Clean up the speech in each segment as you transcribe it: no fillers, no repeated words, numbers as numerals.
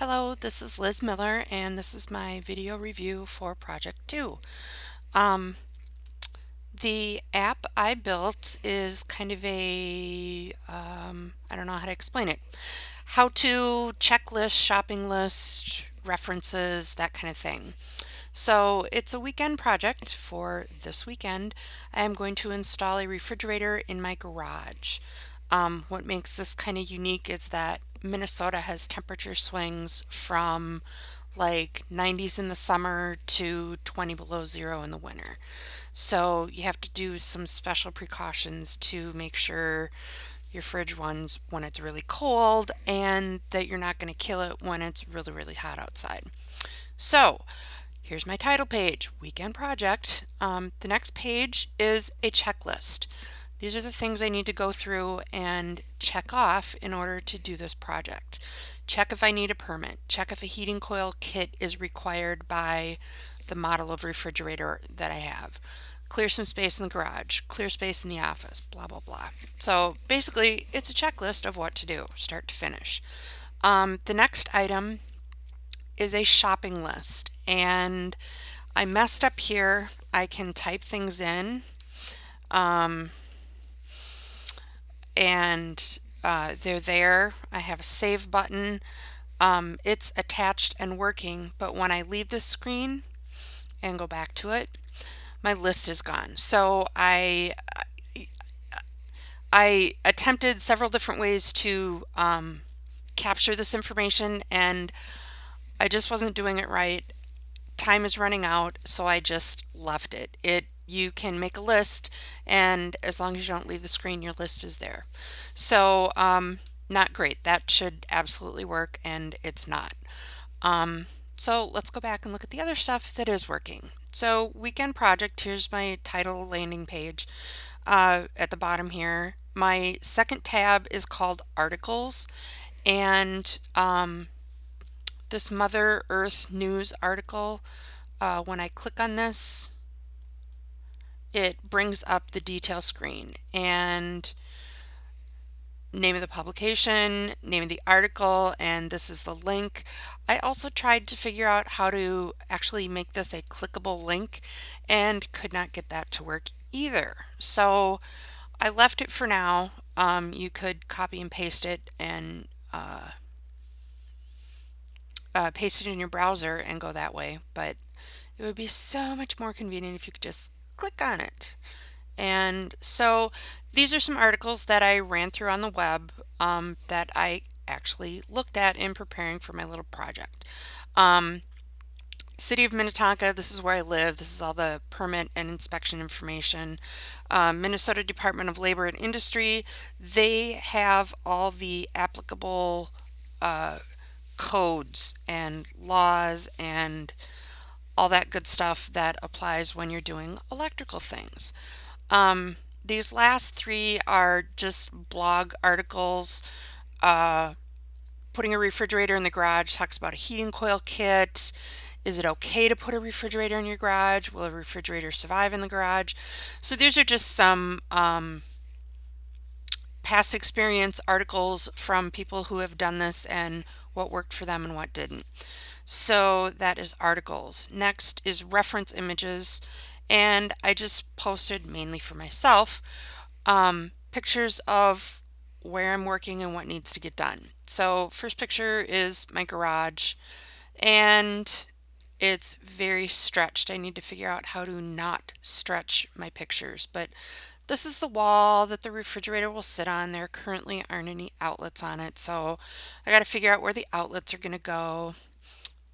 Hello, this is Liz Miller, and this is my video review for Project 2. Um, the app I built is kind of I don't know how to explain it. How to checklist, shopping list, references, that kind of thing. So it's a weekend project for this weekend. I am going to install a refrigerator in my garage. What makes this kind of unique is that Minnesota has temperature swings from like 90s in the summer to 20 below zero in the winter. So you have to do some special precautions to make sure your fridge runs when it's really cold and that you're not going to kill it when it's really, really hot outside. So here's my title page, Weekend Project. The next page is a checklist. These are the things I need to go through and check off in order to do this project. Check if I need a permit. Check if a heating coil kit is required by the model of refrigerator that I have. Clear some space in the garage, clear space in the office, blah, blah, blah. So basically, it's a checklist of what to do, start to finish. The next item is a shopping list, and I messed up here. I can type things in, and they're there. I have a save button. It's attached and working, but when I leave the screen and go back to it, my list is gone. So I attempted several different ways to capture this information, and I just wasn't doing it right. Time is running out, so I just left it. You can make a list, and as long as you don't leave the screen, your list is there. So not great. That should absolutely work, and it's not. So let's go back and look at the other stuff that is working. So weekend project, here's my title landing page at the bottom here. My second tab is called articles, and this Mother Earth News article, when I click on this, it brings up the detail screen and name of the publication, name of the article, and this is the link. I also tried to figure out how to actually make this a clickable link and could not get that to work either. So I left it for now. You could copy and paste it and paste it in your browser and go that way, but it would be so much more convenient if you could just click on it. And so these are some articles that I ran through on the web that I actually looked at in preparing for my little project. City of Minnetonka, this is where I live. This is all the permit and inspection information. Minnesota Department of Labor and Industry, they have all the applicable codes and laws and all that good stuff that applies when you're doing electrical things. These last three are just blog articles. Putting a refrigerator in the garage talks about a heating coil kit. Is it okay to put a refrigerator in your garage? Will a refrigerator survive in the garage? So these are just some past experience articles from people who have done this and what worked for them and what didn't. So that is articles. Next is reference images, and I just posted mainly for myself pictures of where I'm working and what needs to get done. So first picture is my garage, and it's very stretched. I need to figure out how to not stretch my pictures, but this is the wall that the refrigerator will sit on. There currently aren't any outlets on it, so I got to figure out where the outlets are going to go.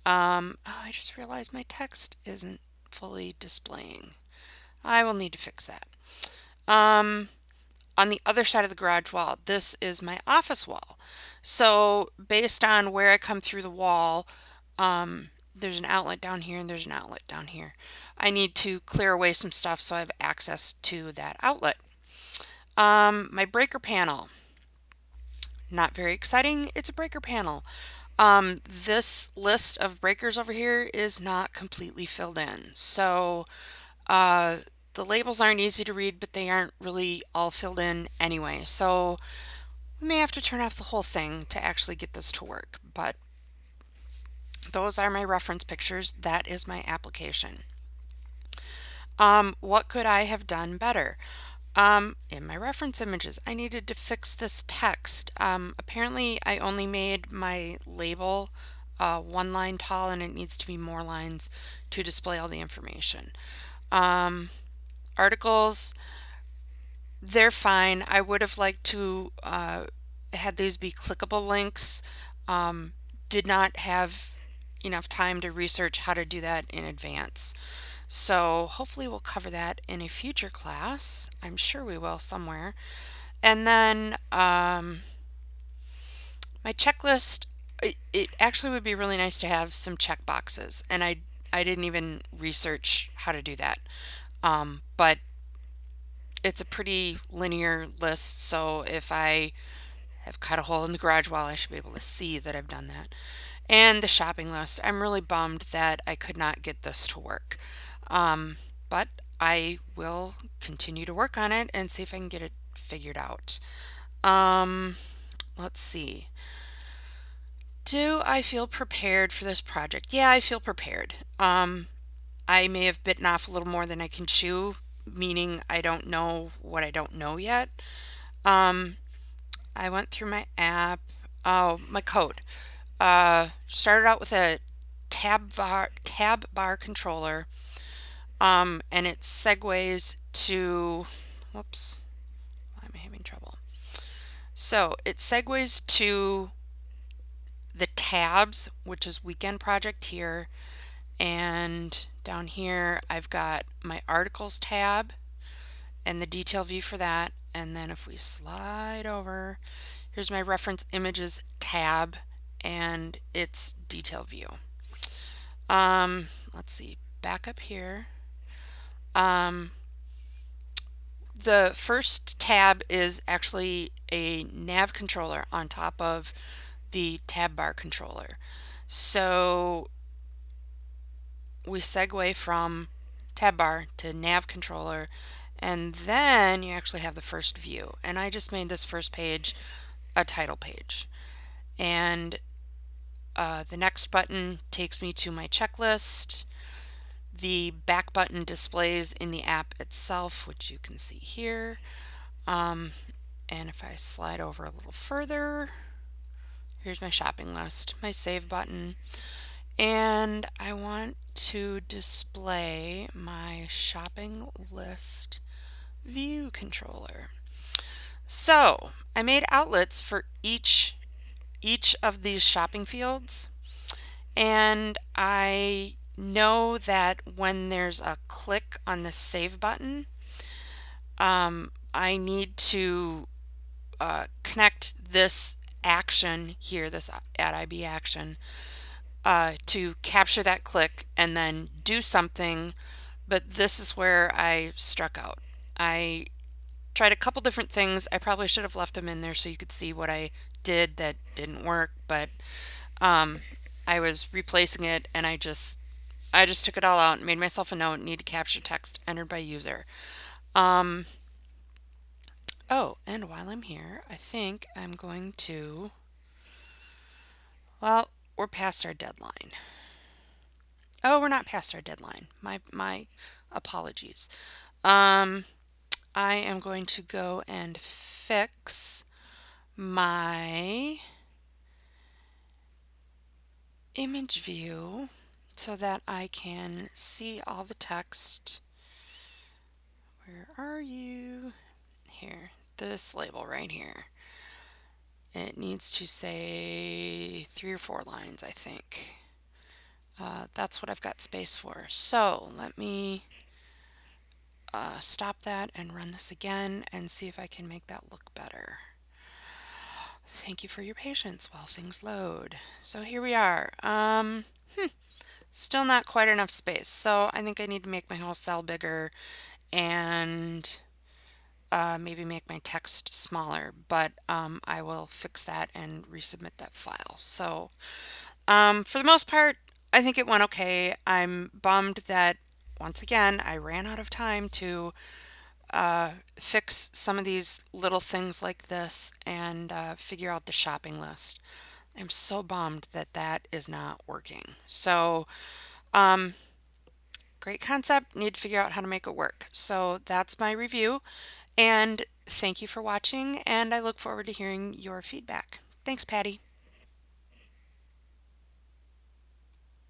Oh, I just realized my text isn't fully displaying. I will need to fix that. On the other side of the garage wall, this is my office wall. So based on where I come through the wall, there's an outlet down here and there's an outlet down here. I need to clear away some stuff so I have access to that outlet. My breaker panel. Not very exciting. It's a breaker panel. This list of breakers over here is not completely filled in. So the labels aren't easy to read, but they aren't really all filled in anyway. So we may have to turn off the whole thing to actually get this to work, but those are my reference pictures. That is my application. What could I have done better? In my reference images, I needed to fix this text. Apparently, I only made my label 1 line tall, and it needs to be more lines to display all the information. Articles, they're fine. I would have liked to had these be clickable links. Did not have enough time to research how to do that in advance. So hopefully we'll cover that in a future class. I'm sure we will somewhere. And then my checklist, it actually would be really nice to have some check boxes. And I didn't even research how to do that. But it's a pretty linear list. So if I have cut a hole in the garage wall, I should be able to see that I've done that. And the shopping list, I'm really bummed that I could not get this to work. But I will continue to work on it and see if I can get it figured out. Let's see. Do I feel prepared for this project? Yeah, I feel prepared. I may have bitten off a little more than I can chew, meaning I don't know what I don't know yet. I went through my app. Oh, my code. Started out with a tab bar controller, and it segues to, whoops, why am I having trouble? So it segues to the tabs, which is weekend project here, and down here I've got my articles tab and the detail view for that. And then if we slide over, here's my reference images tab and its detail view. Let's see, back up here. The first tab is actually a nav controller on top of the tab bar controller. So we segue from tab bar to nav controller, and then you actually have the first view. And I just made this first page a title page. And the next button takes me to my checklist. The back button displays in the app itself, which you can see here. And if I slide over a little further, here's my shopping list, my save button. And I want to display my shopping list view controller. So I made outlets for each of these shopping fields, and I know that when there's a click on the save button, I need to connect this action here, this add IB action, to capture that click and then do something. But this is where I struck out. I tried a couple different things. I probably should have left them in there so you could see what I did that didn't work, but I was replacing it, and I just took it all out and made myself a note, need to capture text entered by user. Oh, and while I'm here, I think I'm going to, well, we're past our deadline. Oh, we're not past our deadline. My apologies. I am going to go and fix my image view so that I can see all the text. Where are you? Here, this label right here. It needs to say 3 or 4 lines, I think. That's what I've got space for. So let me stop that and run this again and see if I can make that look better. Thank you for your patience while things load. So here we are. Still not quite enough space, so I think I need to make my whole cell bigger and maybe make my text smaller, but I will fix that and resubmit that file. So for the most part, I think it went okay. I'm bummed that once again I ran out of time to fix some of these little things like this and figure out the shopping list. I'm so bummed that that is not working. So, um, great concept. Need to figure out how to make it work. So that's my review. And thank you for watching. And I look forward to hearing your feedback. Thanks, Patty.